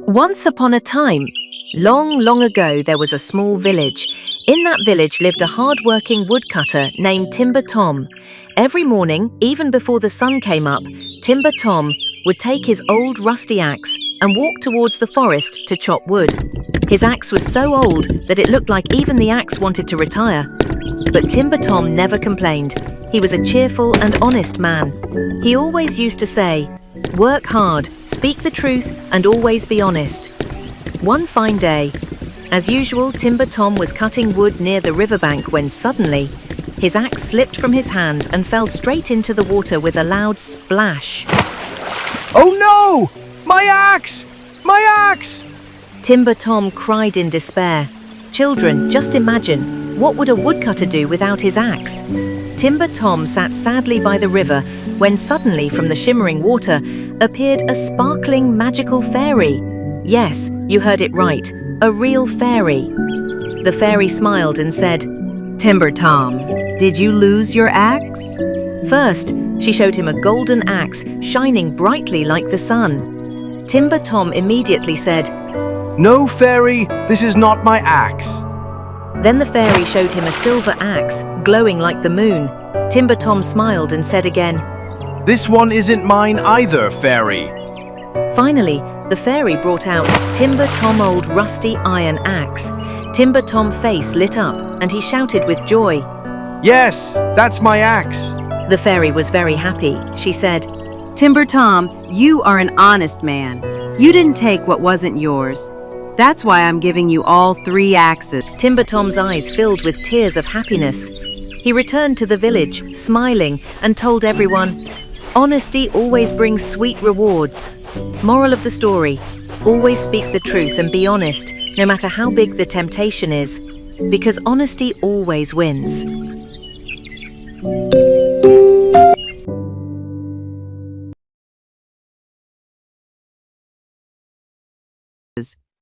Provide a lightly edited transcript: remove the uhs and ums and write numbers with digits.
Once upon a time, long, long ago, there was a small village. In that village lived a hard-working woodcutter named Timber Tom. Every morning, even before the sun came up, Timber Tom would take his old rusty axe and walk towards the forest to chop wood. His axe was so old that it looked like even the axe wanted to retire. But Timber Tom never complained. He was a cheerful and honest man. He always used to say, "Work hard, speak the truth, and always be honest." One fine day, as usual, Timber Tom was cutting wood near the riverbank when suddenly, his axe slipped from his hands and fell straight into the water with a loud splash. "Oh no! My axe! My axe!" Timber Tom cried in despair. Children, just imagine, what would a woodcutter do without his axe? Timber Tom sat sadly by the river when suddenly from the shimmering water appeared a sparkling magical fairy. Yes, you heard it right, a real fairy. The fairy smiled and said, "Timber Tom, did you lose your axe?" First, she showed him a golden axe shining brightly like the sun. Timber Tom immediately said, "No, fairy, this is not my axe." Then the fairy showed him a silver axe, glowing like the moon. Timber Tom smiled and said again, "This one isn't mine either, fairy." Finally, the fairy brought out Timber Tom old rusty iron axe. Timber Tom's face lit up and he shouted with joy. "Yes, that's my axe." The fairy was very happy. She said, Timber Tom, you are an honest man. You didn't take what wasn't yours. That's why I'm giving you all 3 axes. Timber Tom's eyes filled with tears of happiness. He returned to the village, smiling, and told everyone, "Honesty always brings sweet rewards." Moral of the story, always speak the truth and be honest, no matter how big the temptation is, because honesty always wins.